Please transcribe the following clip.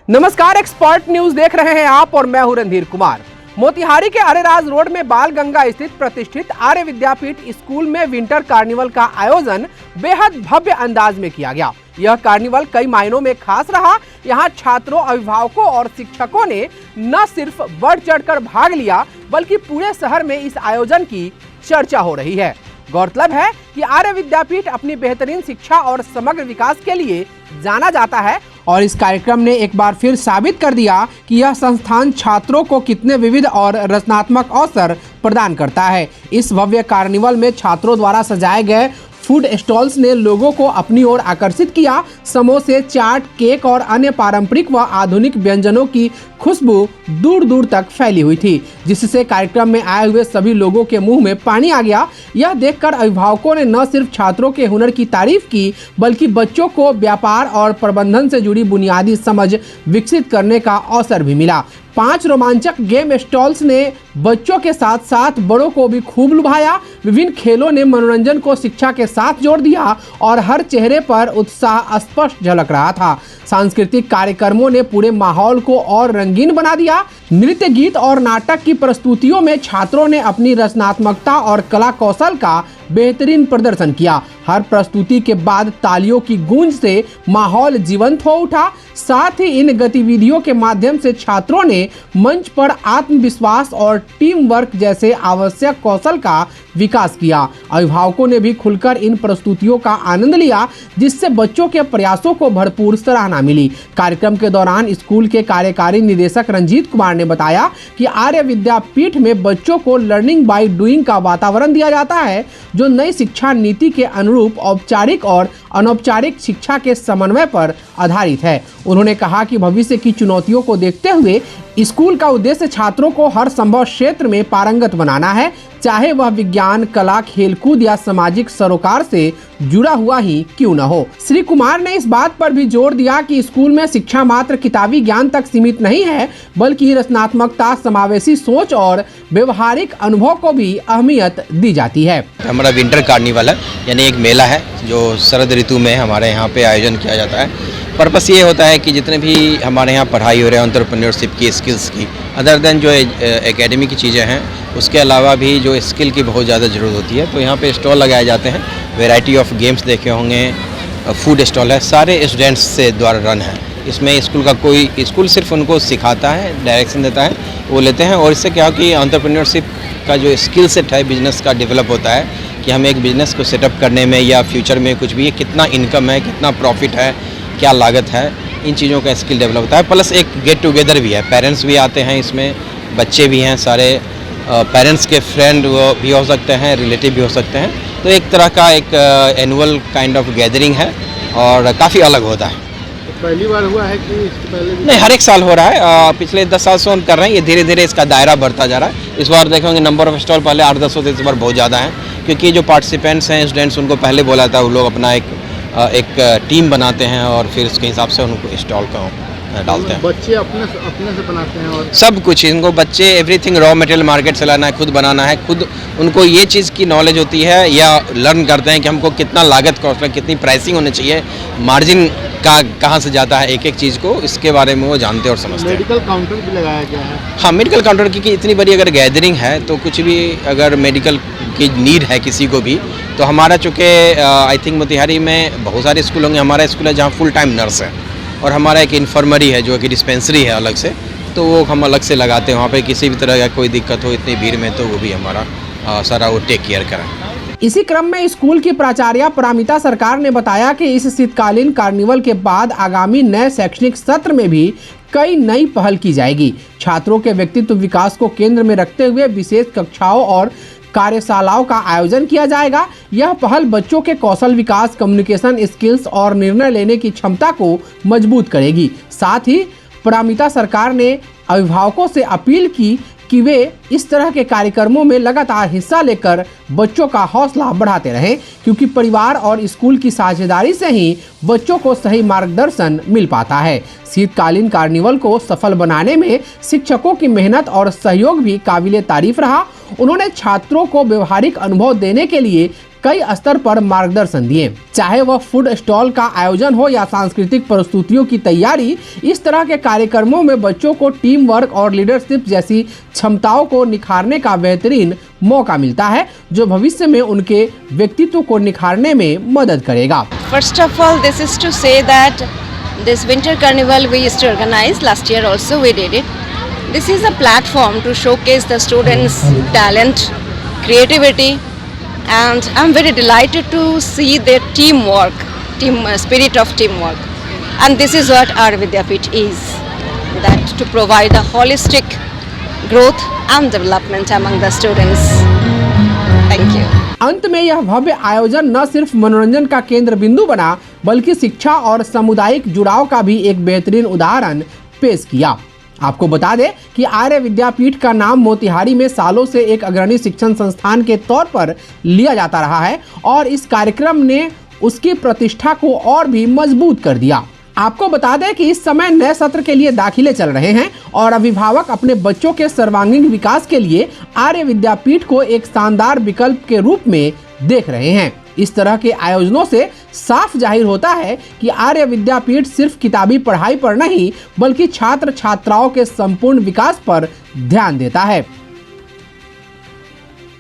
नमस्कार, expert news देख रहे हैं आप और मैं हूं रणधीर कुमार। मोतिहारी के अरेराज रोड में बाल गंगा स्थित प्रतिष्ठित आर्य विद्यापीठ स्कूल में विंटर कार्निवल का आयोजन बेहद भव्य अंदाज में किया गया। यह कार्निवल कई मायनों में खास रहा। यहाँ छात्रों, अभिभावकों और शिक्षकों ने न सिर्फ बढ़ चढ़कर भाग लिया बल्कि पूरे शहर में इस आयोजन की चर्चा हो रही है। गौरतलब है कि आर्य विद्यापीठ अपनी बेहतरीन शिक्षा और समग्र विकास के लिए जाना जाता है और इस कार्यक्रम ने एक बार फिर साबित कर दिया कि यह संस्थान छात्रों को कितने विविध और रचनात्मक अवसर प्रदान करता है। इस भव्य कार्निवल में छात्रों द्वारा सजाए गए फूड स्टॉल्स ने लोगों को अपनी ओर आकर्षित किया। समोसे, चाट, केक और अन्य पारंपरिक व आधुनिक व्यंजनों की खुशबू दूर दूर तक फैली हुई थी, जिससे कार्यक्रम में आए हुए सभी लोगों के मुंह में पानी आ गया। यह देखकर अभिभावकों ने न सिर्फ छात्रों के हुनर की तारीफ की बल्कि बच्चों को व्यापार और प्रबंधन से जुड़ी बुनियादी समझ विकसित करने का अवसर भी मिला। 5 रोमांचक गेम स्टॉल्स ने बच्चों के साथ साथ बड़ों को भी खूब लुभाया। विभिन्न खेलों ने मनोरंजन को शिक्षा के साथ जोड़ दिया और हर चेहरे पर उत्साह स्पष्ट झलक रहा था। सांस्कृतिक कार्यक्रमों ने पूरे माहौल को और रंगीन बना दिया। नृत्य, गीत और नाटक की प्रस्तुतियों में छात्रों ने अपनी रचनात्मकता और कला कौशल का बेहतरीन प्रदर्शन किया। हर प्रस्तुति के बाद तालियों की गूंज से माहौल जीवंत हो उठा। साथ ही इन गतिविधियों के माध्यम से छात्रों ने मंच पर आत्मविश्वास और टीम वर्क जैसे आवश्यक कौशल का विकास किया। अभिभावकों ने भी खुलकर इन प्रस्तुतियों का आनंद लिया, जिससे बच्चों के प्रयासों को भरपूर सराहना मिली। कार्यक्रम के दौरान स्कूल के कार्यकारी निदेशक रंजीत कुमार ने बताया कि आर्य विद्यापीठ में बच्चों को लर्निंग बाय डूइंग का वातावरण दिया जाता है, जो नई शिक्षा नीति के अनुरूप औपचारिक और अनौपचारिक शिक्षा के समन्वय पर आधारित है। उन्होंने कहा कि भविष्य की चुनौतियों को देखते हुए स्कूल का उद्देश्य छात्रों को हर संभव क्षेत्र में पारंगत बनाना है, चाहे वह विज्ञान, कला, खेलकूद या सामाजिक सरोकार से जुड़ा हुआ ही क्यों न हो। श्री कुमार ने इस बात पर भी जोर दिया कि स्कूल में शिक्षा मात्र किताबी ज्ञान तक सीमित नहीं है, बल्कि रचनात्मकता, समावेशी सोच और व्यवहारिक अनुभव को भी अहमियत दी जाती है। हमारा विंटर कार्निवल है, यानी एक मेला है जो शरद ऋतु में हमारे यहाँ पे आयोजन किया जाता है। पर्पस ये होता है कि जितने भी हमारे यहाँ पढ़ाई हो रहे हैं एंटरप्रेन्योरशिप की, स्किल्स की, अदर देन जो एकेडमी की चीज़ें हैं, उसके अलावा भी जो स्किल की बहुत ज़्यादा ज़रूरत होती है, तो यहाँ पे स्टॉल लगाए जाते हैं। वैरायटी ऑफ गेम्स देखे होंगे, फूड स्टॉल है, सारे स्टूडेंट्स से द्वारा रन है। इसमें स्कूल का कोई स्कूल सिर्फ उनको सिखाता है, डायरेक्शन देता है, वो लेते हैं। और इससे क्या हो कि एंटरप्रेन्योरशिप का जो स्किल सेट है बिजनेस का डेवलप होता है कि हम एक बिजनेस को सेटअप करने में या फ्यूचर में कुछ भी, कितना इनकम है, कितना प्रॉफिट है, क्या लागत है, इन चीज़ों का स्किल डेवलप होता है। प्लस एक गेट टुगेदर भी है, पेरेंट्स भी आते हैं इसमें, बच्चे भी हैं, सारे पेरेंट्स के फ्रेंड वो भी हो सकते हैं, रिलेटिव भी हो सकते हैं। तो एक तरह का एक एनुअल काइंड ऑफ गैदरिंग है और काफ़ी अलग होता है। पहली बार हुआ है कि इससे पहले भी? नहीं, हर एक साल हो रहा है। पिछले 10 साल से हम कर रहे हैं। ये धीरे धीरे इसका दायरा बढ़ता जा रहा है। इस बार देखेंगे नंबर ऑफ स्टॉल पहले 8-10 होते, इस बार बहुत ज़्यादा है, क्योंकि जो पार्टिसिपेंट्स हैं, स्टूडेंट्स, उनको पहले बोला था, वो लोग अपना एक टीम बनाते हैं और फिर उसके हिसाब से उनको स्टॉल का डालते हैं। बच्चे अपने से बनाते हैं और सब कुछ इनको बच्चे एवरीथिंग रॉ मटेरियल मार्केट से लाना है, खुद बनाना है, खुद उनको ये चीज़ की नॉलेज होती है या लर्न करते हैं कि हमको कितना लागत कॉस्ट है, कितनी प्राइसिंग होनी चाहिए, मार्जिन का कहाँ से जाता है एक एक चीज़ को, इसके बारे में वो जानते और समझते हैं। मेडिकल काउंटर भी लगाया गया है। हाँ, मेडिकल काउंटर की इतनी बड़ी अगर गैदरिंग है तो कुछ भी अगर मेडिकल की नीड है किसी को भी, तो हमारा चूँकि आई थिंक मोतिहारी में बहुत सारे स्कूल होंगे, हमारा स्कूल है जहाँ फुल टाइम नर्स है और हमारा एक इन्फर्मरी है जो कि डिस्पेंसरी है अलग से, तो वो हम अलग से लगाते हैं। वहाँ पे किसी भी तरह का कोई दिक्कत हो इतनी भीड़ में, तो वो भी हमारा सारा वो टेक केयर करें। इसी क्रम में स्कूल की प्राचार्य परामिता सरकार ने बताया कि इस शीतकालीन कार्निवल के बाद आगामी नए शैक्षणिक सत्र में भी कई नई पहल की जाएगी। छात्रों के व्यक्तित्व विकास को केंद्र में रखते हुए विशेष कक्षाओं और कार्यशालाओं का आयोजन किया जाएगा। यह पहल बच्चों के कौशल विकास, कम्युनिकेशन स्किल्स और निर्णय लेने की क्षमता को मजबूत करेगी। साथ ही परामिता सरकार ने अभिभावकों से अपील की कि वे इस तरह के कार्यक्रमों में लगातार हिस्सा लेकर बच्चों का हौसला बढ़ाते रहें, क्योंकि परिवार और स्कूल की साझेदारी से ही बच्चों को सही मार्गदर्शन मिल पाता है। शीतकालीन कार्निवल को सफल बनाने में शिक्षकों की मेहनत और सहयोग भी काबिले तारीफ रहा। उन्होंने छात्रों को व्यवहारिक अनुभव देने के लिए कई स्तर पर मार्गदर्शन दिए। चाहे वह फूड स्टॉल का आयोजन हो या सांस्कृतिक प्रस्तुतियों की तैयारी, इस तरह के कार्यक्रमों में बच्चों को टीम वर्क और लीडरशिप जैसी क्षमताओं को निखारने का बेहतरीन मौका मिलता है, जो भविष्य में उनके व्यक्तित्व को निखारने में मदद करेगा। First of all, this is to say that this winter carnival we used to organize last year also we did it. This is a platform to showcase the students' talent, creativity, and I'm very delighted to see their teamwork, spirit of teamwork. And this is what our Vidyapeeth is, that to provide a holistic growth and development among the students. Thank you. अंत में यह भव्य आयोजन न सिर्फ मनोरंजन का केंद्र बिंदु बना, बल्कि शिक्षा और सामुदायिक जुड़ाव का भी एक बेहतरीन उदाहरण पेश किया। आपको बता दें कि आर्य विद्यापीठ का नाम मोतिहारी में सालों से एक अग्रणी शिक्षण संस्थान के तौर पर लिया जाता रहा है और इस कार्यक्रम ने उसकी प्रतिष्ठा को और भी मजबूत कर दिया। आपको बता दें कि इस समय नए सत्र के लिए दाखिले चल रहे हैं और अभिभावक अपने बच्चों के सर्वांगीण विकास के लिए आर्य विद्यापीठ को एक शानदार विकल्प के रूप में देख रहे हैं। इस तरह के आयोजनों से साफ जाहिर होता है कि आर्य विद्यापीठ सिर्फ किताबी पढ़ाई पर नहीं, बल्कि छात्र छात्राओं के संपूर्ण विकास पर ध्यान देता है।